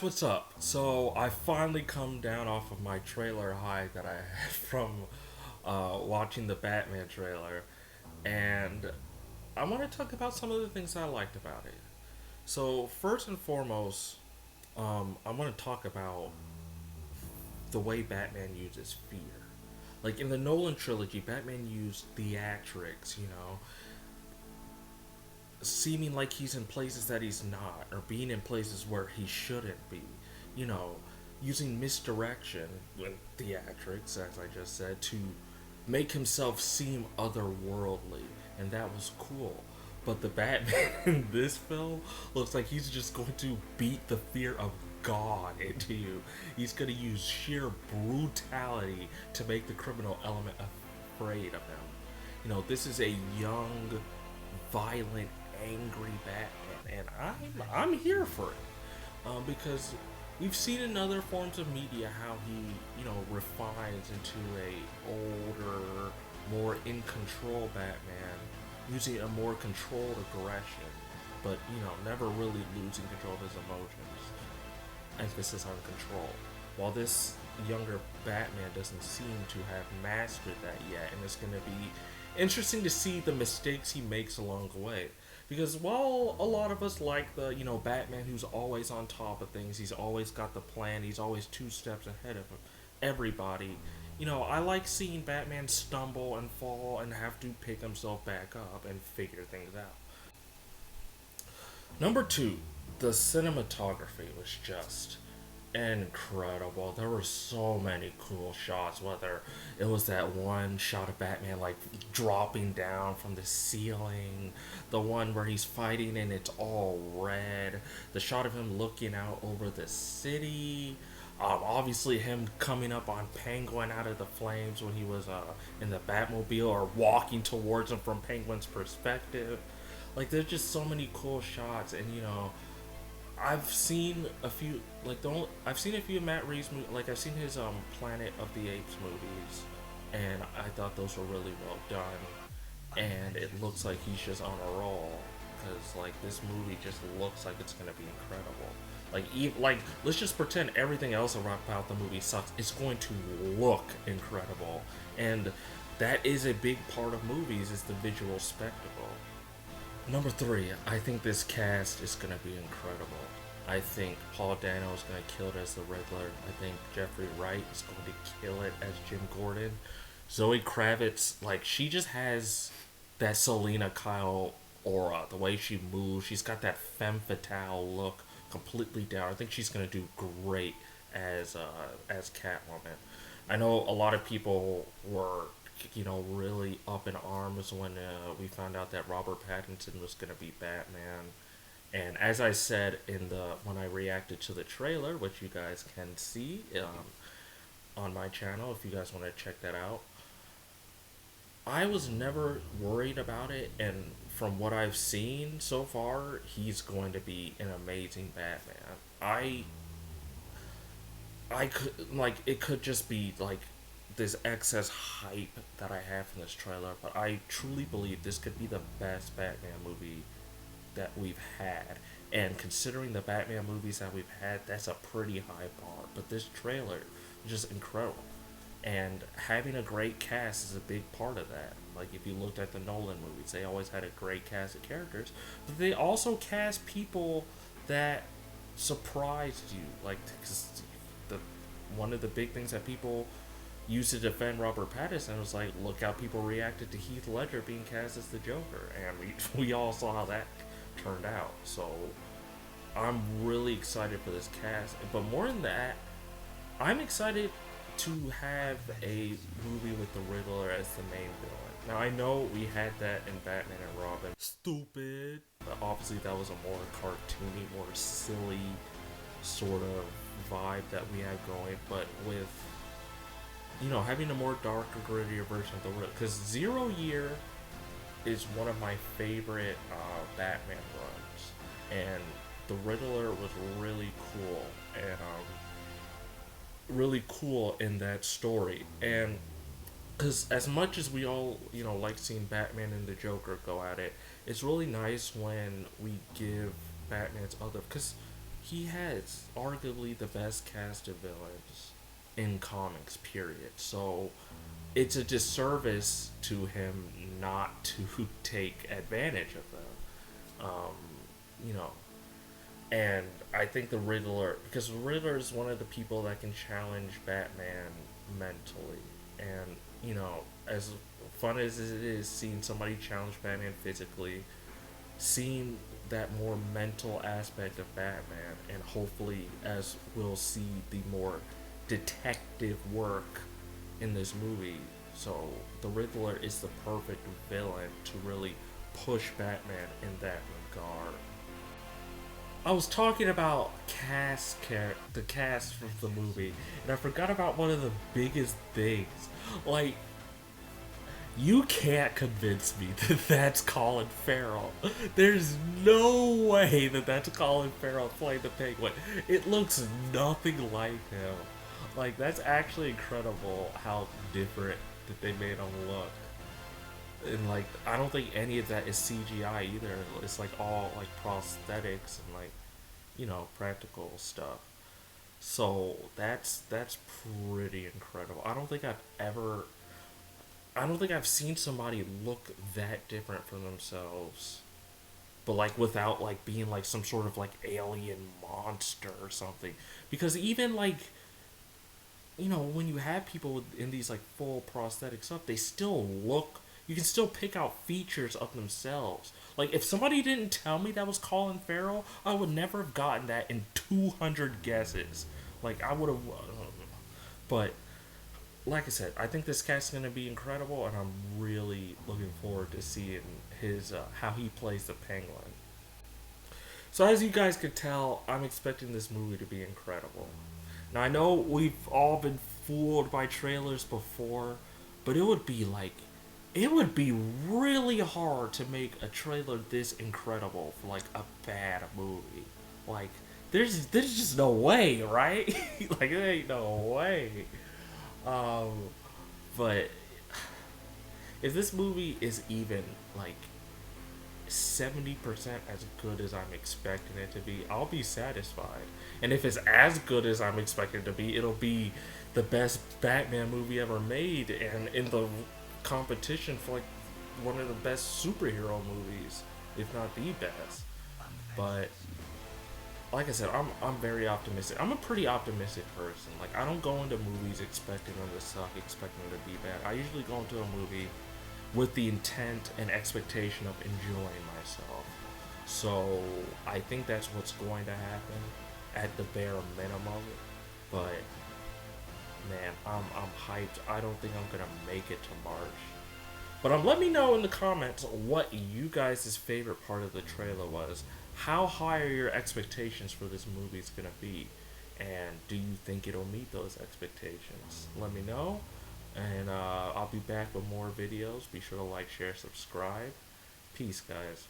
What's up? So I finally come down off of my trailer high that I had from watching the Batman trailer, and I want to talk about some of the things I liked about it. So first and foremost, I want to talk about the way Batman uses fear. Like in the Nolan trilogy, Batman used theatrics, seeming like he's in places that he's not, or being in places where he shouldn't be. You know, using misdirection with theatrics, as I just said, to make himself seem otherworldly, and that was cool. But the Batman in this film looks like he's just going to beat the fear of God into you. He's going to use sheer brutality to make the criminal element afraid of him. This is a young, violent, angry Batman, and I'm here for it because we've seen in other forms of media how he refines into a older, more in control Batman, using a more controlled aggression, but never really losing control of his emotions. Emphasis on control. While this younger Batman doesn't seem to have mastered that yet, and it's going to be interesting to see the mistakes he makes along the way. Because while a lot of us like the Batman who's always on top of things, he's always got the plan, he's always two steps ahead of everybody. I like seeing Batman stumble and fall and have to pick himself back up and figure things out. Number two, the cinematography was just incredible. There were so many cool shots, whether it was that one shot of Batman like dropping down from the ceiling, the one where he's fighting and it's all red, the shot of him looking out over the city, obviously him coming up on Penguin out of the flames when he was in the Batmobile, or walking towards him from Penguin's perspective. Like, there's just so many cool shots, and I've seen a few, I've seen a few Matt Reeves movies. Like, I've seen his Planet of the Apes movies, and I thought those were really well done. And it looks like he's just on a roll, because this movie just looks like it's gonna be incredible. Let's just pretend everything else about the movie sucks. It's going to look incredible, and that is a big part of movies, is the visual spectacle. Number three, I think this cast is going to be incredible. I think Paul Dano is going to kill it as the Riddler. I think Jeffrey Wright is going to kill it as Jim Gordon. Zoë Kravitz, she just has that Selina Kyle aura. The way she moves, she's got that femme fatale look completely down. I think she's going to do great as Catwoman. I know a lot of people were really up in arms when we found out that Robert Pattinson was going to be Batman. And as I said when I reacted to the trailer, which you guys can see on my channel if you guys want to check that out, I was never worried about it, and from what I've seen so far, he's going to be an amazing Batman. I could it could just be this excess hype that I have from this trailer, but I truly believe this could be the best Batman movie that we've had. And considering the Batman movies that we've had, that's a pretty high bar. But this trailer is just incredible. And having a great cast is a big part of that. Like, if you looked at the Nolan movies, they always had a great cast of characters, but they also cast people that surprised you. Cause one of the big things that people used to defend Robert Pattinson was look how people reacted to Heath Ledger being cast as the Joker, and we all saw how that turned out. So I'm really excited for this cast, but more than that, I'm excited to have a movie with the Riddler as the main villain. Now, I know we had that in Batman and Robin. Stupid. But obviously that was a more cartoony, more silly sort of vibe that we had going, but with having a more darker, grittier version of the Riddler. Because Zero Year is one of my favorite Batman runs, and the Riddler was really cool, and really cool in that story. And because as much as we all like seeing Batman and the Joker go at it, it's really nice when we give Batman's other, because he has arguably the best cast of villains in comics, period. So it's a disservice to him not to take advantage of them. You know, and I think the Riddler, because the Riddler is one of the people that can challenge Batman mentally. And, as fun as it is seeing somebody challenge Batman physically, seeing that more mental aspect of Batman, and hopefully, as we'll see, the more detective work in this movie. So, the Riddler is the perfect villain to really push Batman in that regard. I was talking about the cast from the movie, and I forgot about one of the biggest things. Like, you can't convince me that that's Colin Farrell. There's no way that that's Colin Farrell playing the Penguin. It looks nothing like him. Like, that's actually incredible how different that they made him look. And like, I don't think any of that is CGI either. It's like all like prosthetics and like, practical stuff. So that's pretty incredible. I don't think I've seen somebody look that different from themselves, but like without like being like some sort of like alien monster or something. Because even like, when you have people in these like full prosthetic stuff, they still look. You can still pick out features of themselves. Like if somebody didn't tell me that was Colin Farrell, I would never have gotten that in 200 guesses. Like I would have, but like I said, I think this cast is gonna be incredible, and I'm really looking forward to seeing his how he plays the Penguin. So as you guys could tell, I'm expecting this movie to be incredible. Now I know we've all been fooled by trailers before, but it would be really hard to make a trailer this incredible for like a bad movie. Like there's just no way, right? Like there ain't no way. Um, but if this movie is even like 70% as good as I'm expecting it to be, I'll be satisfied. And if it's as good as I'm expecting it to be, it'll be the best Batman movie ever made, and in the competition for like one of the best superhero movies, if not the best. But like I said, I'm very optimistic. I'm a pretty optimistic person. Like I don't go into movies expecting them to suck, expecting them to be bad. I usually go into a movie with the intent and expectation of enjoying myself. So I think that's what's going to happen at the bare minimum. But man, I'm hyped. I don't think I'm gonna make it to March. But let me know in the comments what you guys' favorite part of the trailer was. How high are your expectations for this movie is gonna be? And do you think it'll meet those expectations? Let me know. And I'll be back with more videos. Be sure to like, share, subscribe. Peace, guys.